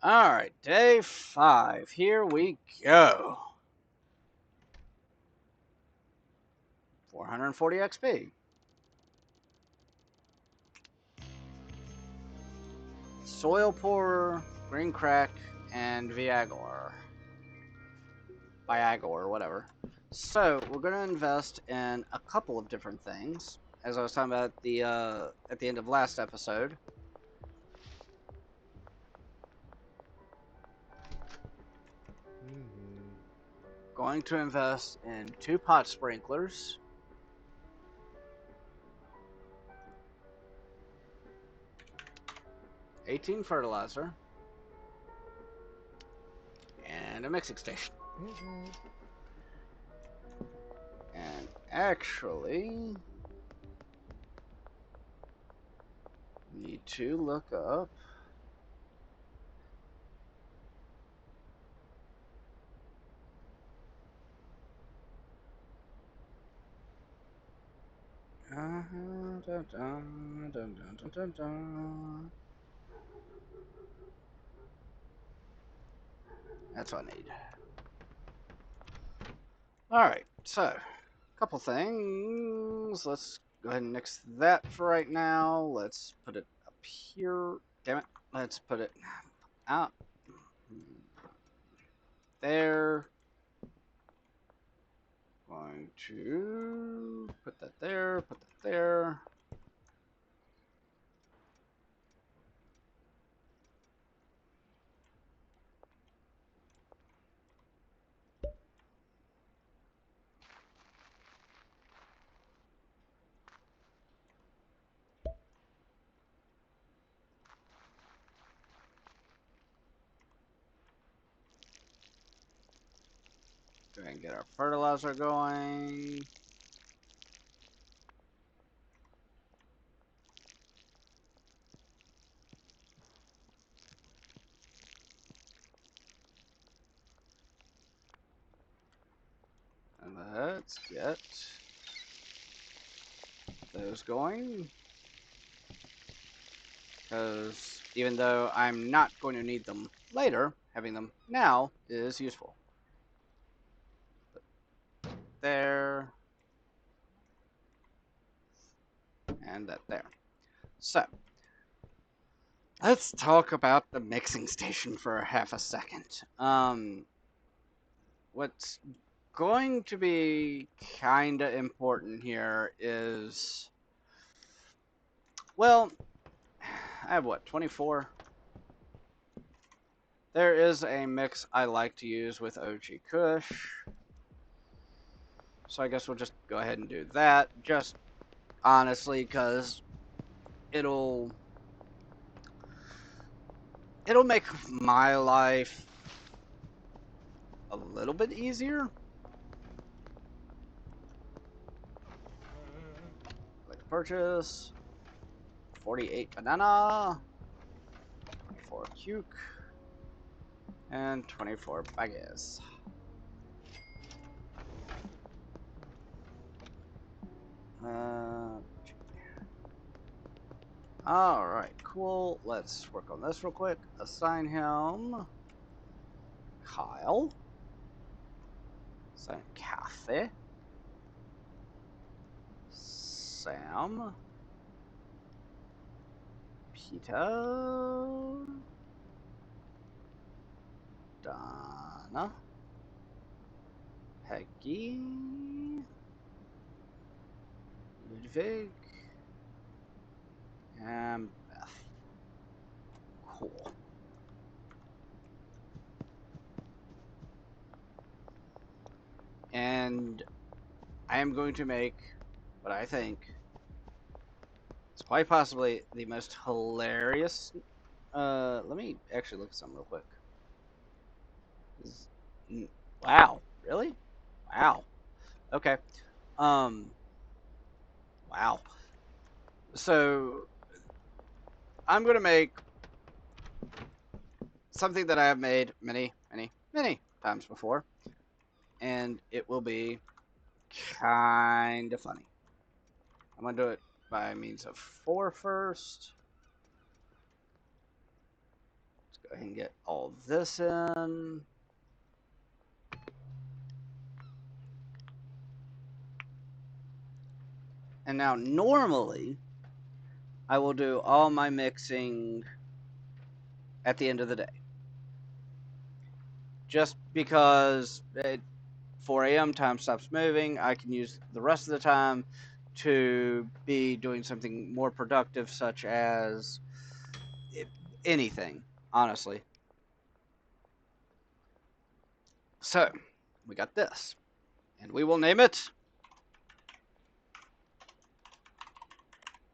Alright, day 5. Here we go. 440 XP. Soil Pourer, Green Crack, and Viagor. Viagor, whatever. So, we're going to invest in a couple of different things, as I was talking about at the end of last episode. Going to invest in 2 pot sprinklers, 18 fertilizer, and a mixing station. And actually, need to look up That's what I need. Alright, so, a couple things. Let's go ahead and nix that for right now. Let's put it up here. Damn it. Let's put it out there. Going to put that there, put that there. Go ahead and get our fertilizer going. And let's get those going. Because even though I'm not going to need them later, having them now is useful. There. And that there. So, let's talk about the mixing station for half a second. What's going to be kind of important here is, well, I have what, 24? There is a mix I like to use with OG Kush. So I guess we'll just go ahead and do that. Just honestly, because it'll make my life a little bit easier. Like purchase 48 banana, 24 cuke, and 24 baguettes. Alright, cool. Let's work on this real quick. Assign him Kyle. Assign Kathy. Sam. Peter. Donna. Peggy. Ludwig. And Beth. Cool. And I am going to make what I think is quite possibly the most hilarious. Let me actually look at something real quick. Wow, really? Wow. Okay. Um. Wow. So I'm gonna make something that I have made many, many, many times before, and it will be kind of funny. I'm gonna do it by means of 4 first. Let's go Go ahead and get all this in. And now normally I will do all my mixing at the end of the day. Just because at 4 a.m. time stops moving, I can use the rest of the time to be doing something more productive, such as anything, honestly. So, we got this. And we will name it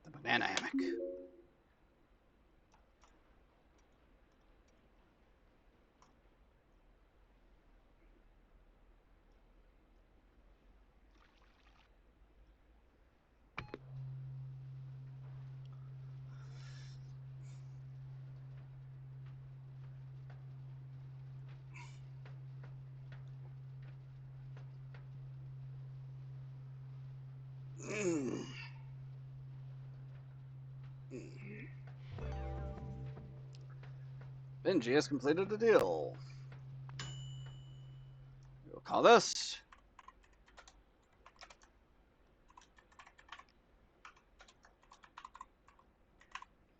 the banana hammock. Benji has completed the deal. We'll call this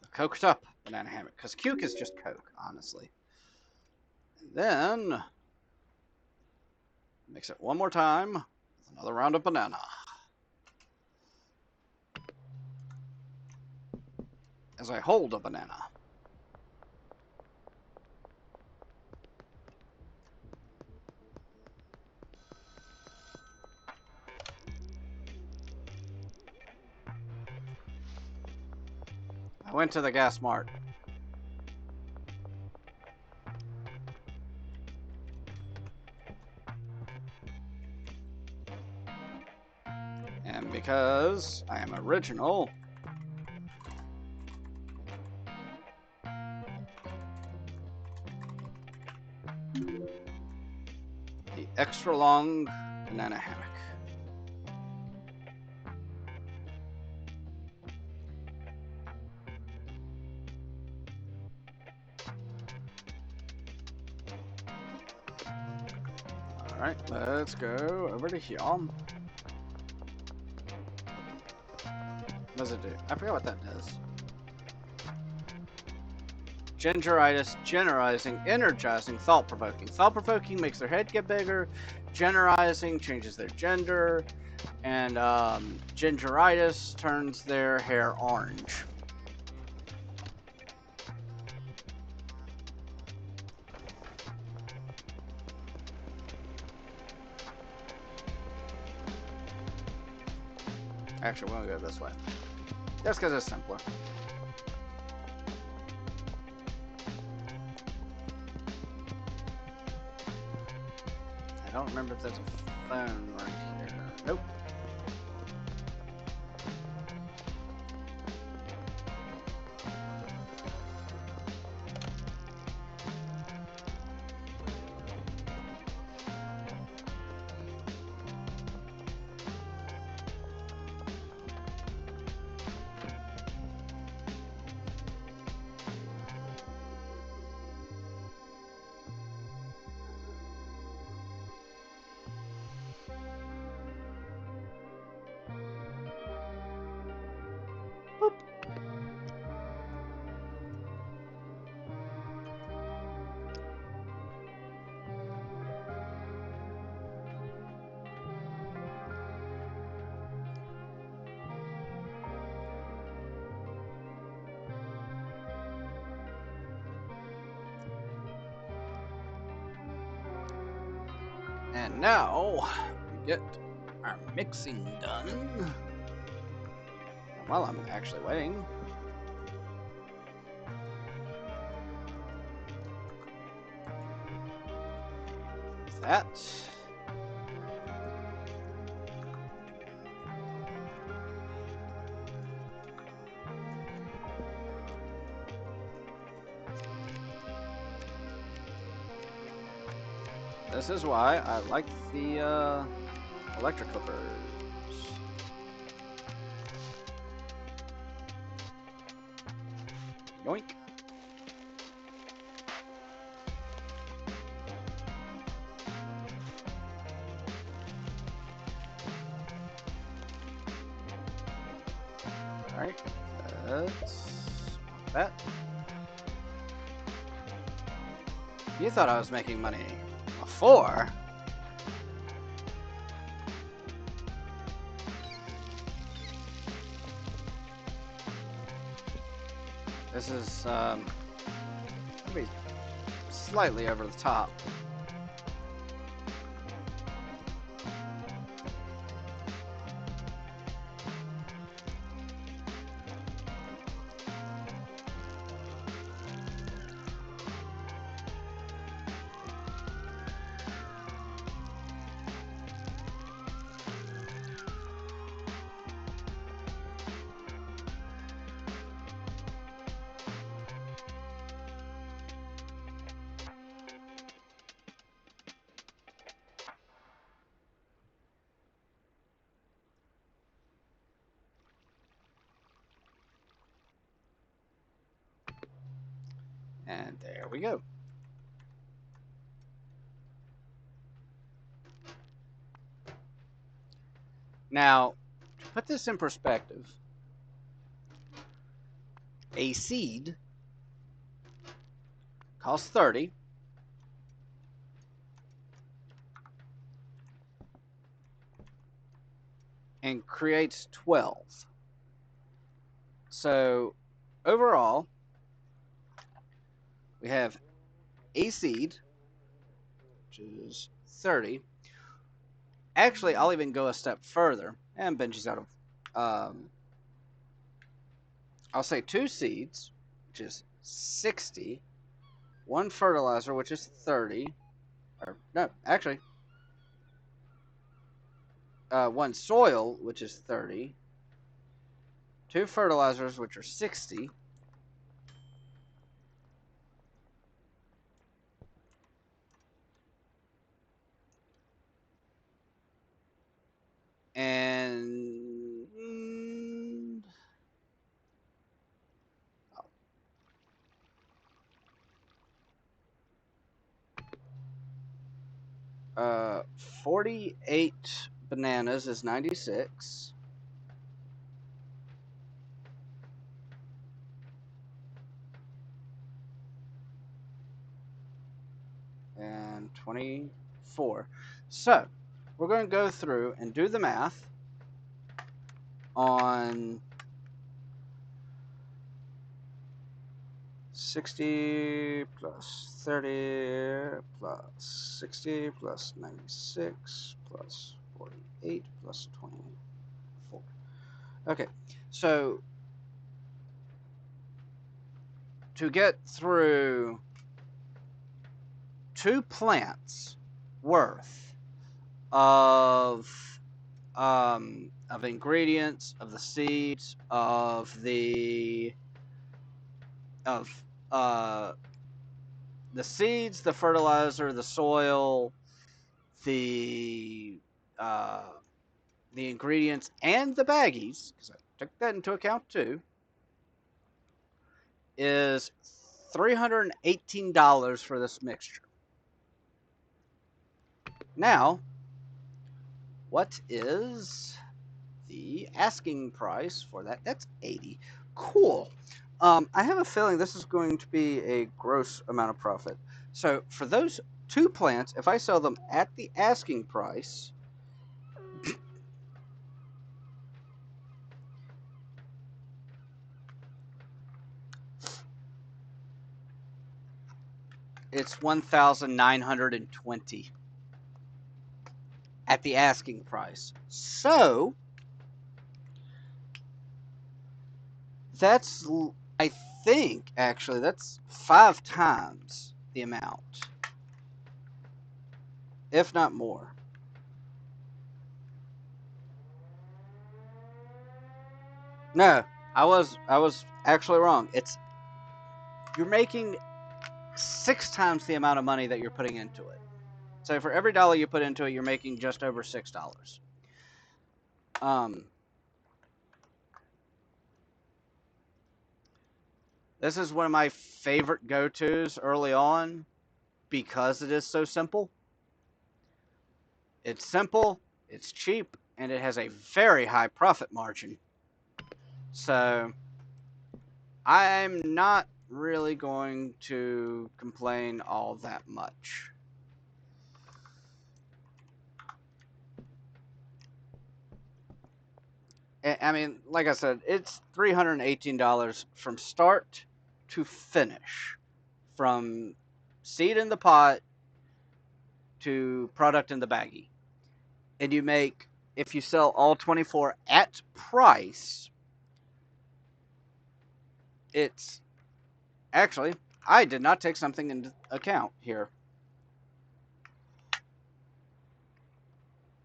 the coked up banana hammock, because Cuke is just Coke, honestly. And then mix it one more time with another round of banana. As I hold a banana. I went to the gas mart. And because I am original, the extra long banana hammock. Alright, let's go over to here. What does it do? I forgot what that does. Gingeritis, generizing, energizing, thought-provoking. Thought-provoking makes their head get bigger. Generizing changes their gender. And gingeritis turns their hair orange. Actually, we're gonna go this way. Just because it's simpler. I don't remember if there's a phone right here. Nope. And now we get our mixing done. And while I'm actually waiting, that. This is why I like the electric clippers. Yoink. Alright, that's that. You thought I was making money before? This is maybe slightly over the top. And there we go. Now, to put this in perspective, a seed costs 30. And creates 12. So overall, we have a seed, which is 30. Actually, I'll even go a step further, and Benji's out of, I'll say 2 seeds, which is 60, 1 fertilizer, which is 30, or no, actually, 1 soil, which is 30, 2 fertilizers, which are 60, and 48 bananas is 96. And 24. So we're going to go through and do the math on 60 plus 30 plus 60 plus 96 plus 48 plus 24. Okay, so to get through 2 plants worth of ingredients, of the seeds, of the seeds, the fertilizer, the soil, the ingredients, and the baggies, because I took that into account too, is $318 for this mixture. Now, what is the asking price for that? That's 80. Cool. I have a feeling this is going to be a gross amount of profit. So for those 2 plants, if I sell them at the asking price, it's 1,920 at the asking price. So that's, I think, actually, that's 5 times the amount, if not more. No, I was actually wrong. You're making 6 times the amount of money that you're putting into it. So for every dollar you put into it, you're making just over $6. This is one of my favorite go-tos early on because it is so simple. It's simple, it's cheap, and it has a very high profit margin. So I'm not really going to complain all that much. I mean, like I said, it's $318 from start to finish, from seed in the pot to product in the baggie. And you make, if you sell all 24 at price, it's actually, I did not take something into account here.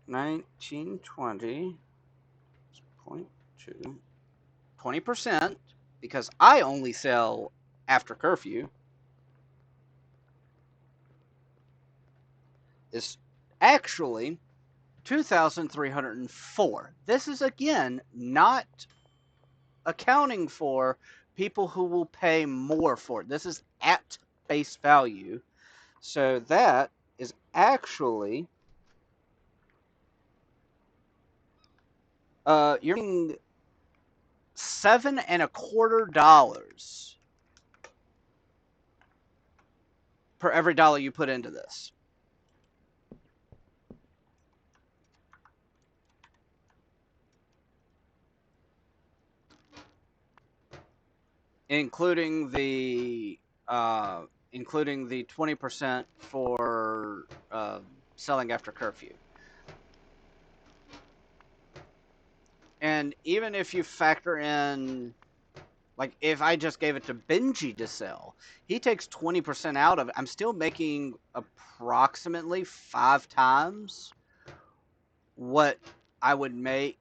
1920.2, 20%, because I only sell after curfew, is actually 2,304. This is again not accounting for people who will pay more for it. This is at face value. So that is actually you're getting $7.25 per every dollar you put into this. Including the 20% for selling after curfew. And even if you factor in, like, if I just gave it to Benji to sell, he takes 20% out of it. I'm still making approximately 5 times what I would make.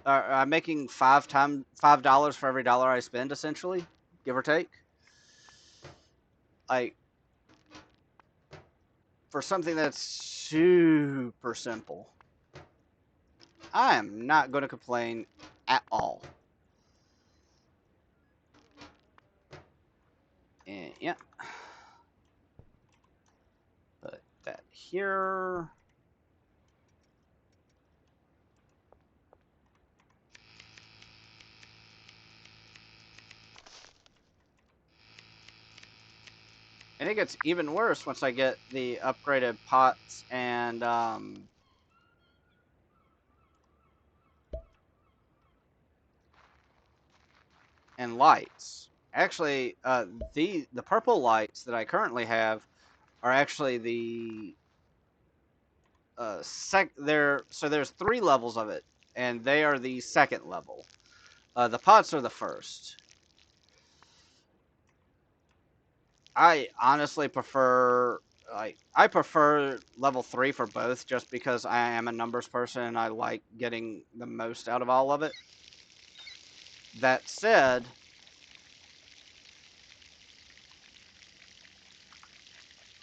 I'm making $5 for every dollar I spend, essentially, give or take. Like, for something that's super simple, I am not going to complain at all. And yeah, put that here. And it gets even worse once I get the upgraded pots and lights. Actually, the purple lights that I currently have are actually the so there's 3 levels of it, and they are the second level. The pots are the first. I honestly prefer, I prefer level 3 for both, just because I am a numbers person and I like getting the most out of all of it. That said,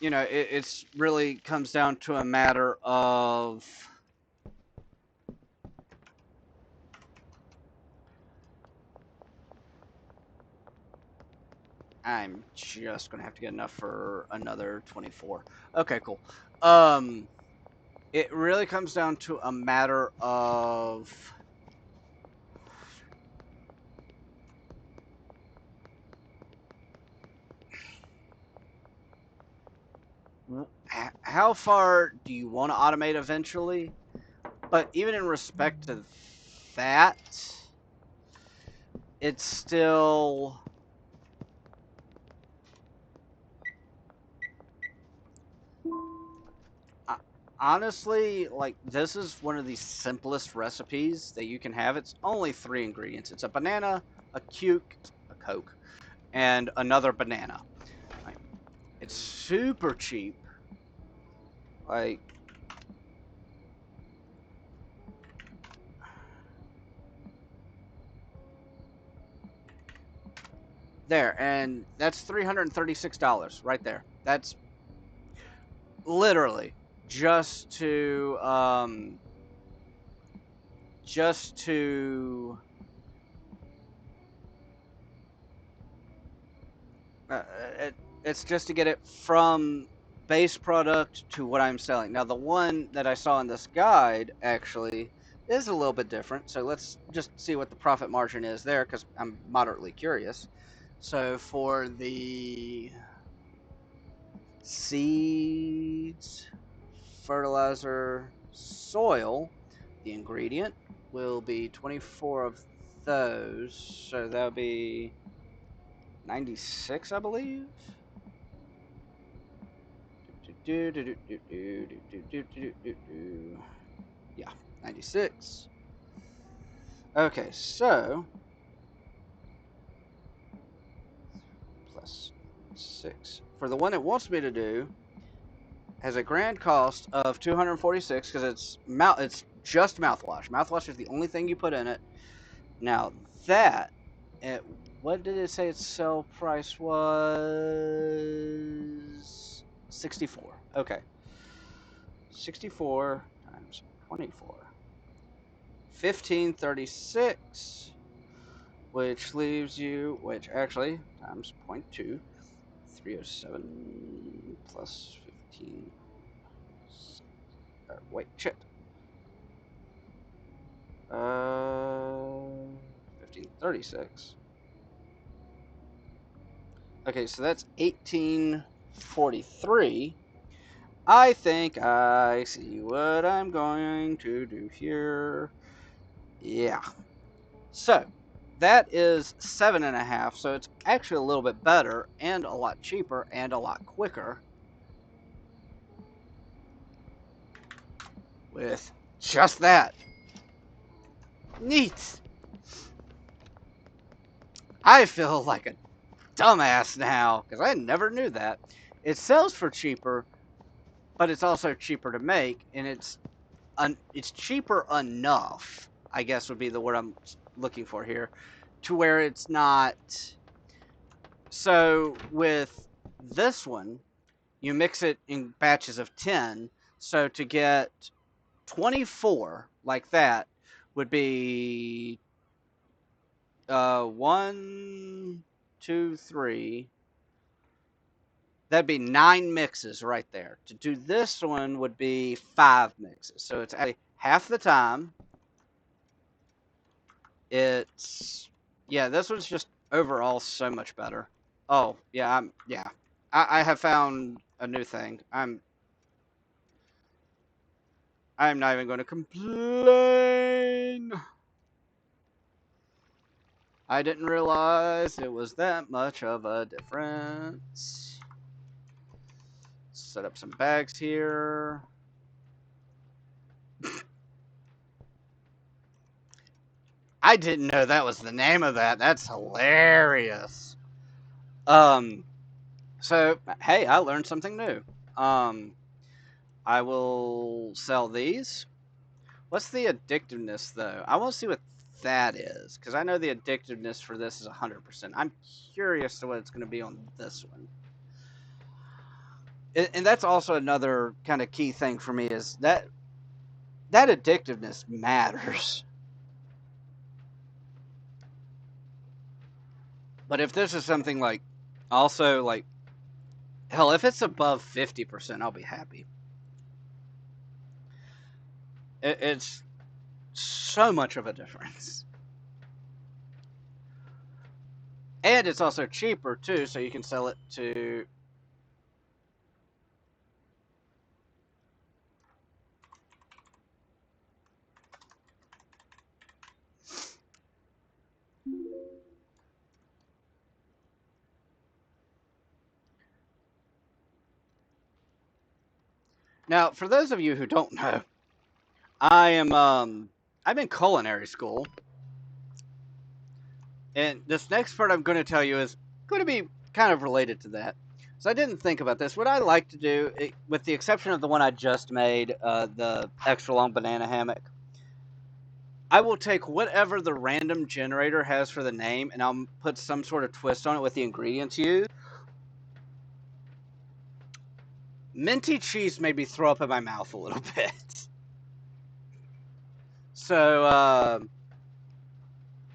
you know, it's really comes down to a matter of I'm just gonna have to get enough for another 24. Okay, cool. It really comes down to a matter of how far do you want to automate eventually? But even in respect to that, it's still honestly, like, this is one of the simplest recipes that you can have. It's only 3 ingredients. It's a banana, a Coke, and another banana. Like, it's super cheap. Like, there, and that's $336 right there. That's literally just to uh, it's just to get it from base product to what I'm selling. Now, the one that I saw in this guide actually is a little bit different. So let's just see what the profit margin is there, because I'm moderately curious. So for the seeds, fertilizer, soil, the ingredient will be 24 of those. So that'll be 96, I believe. Yeah, 96. Okay, so plus 6. For the one it wants me to do, has a grand cost of 246 because it's just mouthwash. Mouthwash is the only thing you put in it. Now that, what did it say its sell price was? 64. Okay. 64 times 24. 1536, which leaves you, which actually times 0.2, 307 plus 15. Wait, shit. 1536. Okay, so that's 1843. I think I see what I'm going to do here. Yeah. So that is 7.5. So it's actually a little bit better and a lot cheaper and a lot quicker with just that. Neat. I feel like a dumbass now because I never knew that. It sells for cheaper, but it's also cheaper to make, and it's cheaper enough, I guess would be the word I'm looking for here, to where it's not. So with this one, you mix it in batches of 10. So to get 24 like that would be 1, 2, 3. That'd be 9 mixes right there. To do this one would be 5 mixes. So it's actually half the time. It's, yeah, this one's just overall so much better. Oh, yeah, I have found a new thing. I'm not even going to complain. I didn't realize it was that much of a difference. Set up some bags here. I didn't know that was the name of that. That's hilarious. So hey, I learned something new. I will sell these. What's the addictiveness though? I want to see what that is because I know the addictiveness for this is 100%. I'm curious to what it's going to be on this one. And that's also another kind of key thing for me is that addictiveness matters. But if this is something like, also like, hell, if it's above 50%, I'll be happy. It's so much of a difference. And it's also cheaper too, so you can sell it to. Now, for those of you who don't know, I'm in culinary school, and this next part I'm going to tell you is going to be kind of related to that. So I didn't think about this. What I like to do, with the exception of the one I just made, the extra long banana hammock, I will take whatever the random generator has for the name, and I'll put some sort of twist on it with the ingredients used. Minty cheese made me throw up in my mouth a little bit. So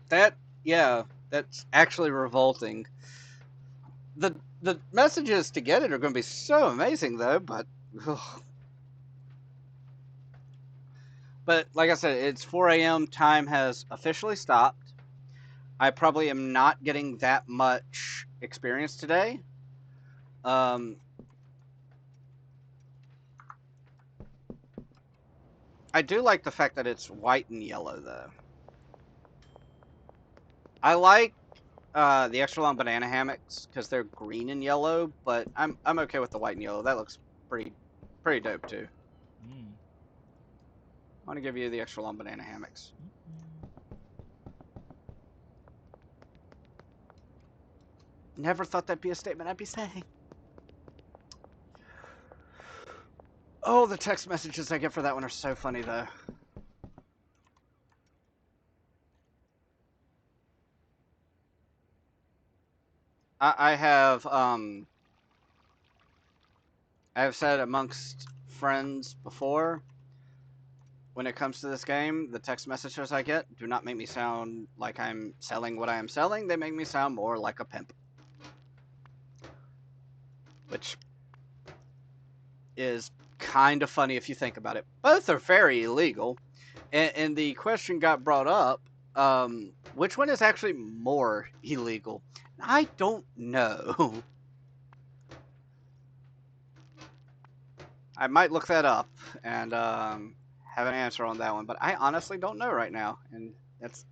that's actually revolting. The messages to get it are going to be so amazing though, but ugh. But like I said, it's 4 a.m. Time has officially stopped. I probably am not getting that much experience today. I do like the fact that it's white and yellow, though. I like the extra long banana hammocks because they're green and yellow, but I'm okay with the white and yellow. That looks pretty dope too. Mm. I want to give you the extra long banana hammocks. Never thought that'd be a statement I'd be saying. Oh, the text messages I get for that one are so funny, though. I have said amongst friends before, when it comes to this game, the text messages I get do not make me sound like I'm selling what I am selling. They make me sound more like a pimp. Which is kind of funny if you think about it. Both are very illegal. And the question got brought up, which one is actually more illegal? I don't know. I might look that up and have an answer on that one, but I honestly don't know right now, and that's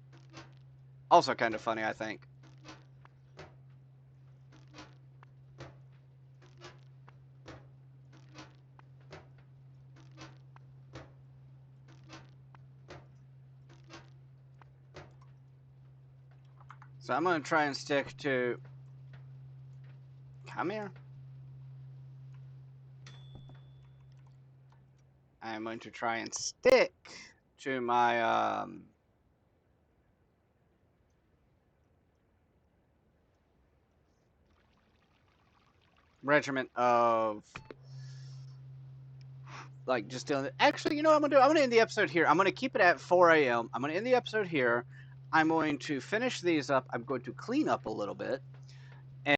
also kind of funny, I think. So I'm going to try and stick to... Come here. I'm going to try and stick to my... regiment of... like, just doing it. Actually, you know what I'm going to do? I'm going to end the episode here. I'm going to keep it at 4 a.m. I'm going to end the episode here. I'm going to finish these up. I'm going to clean up a little bit.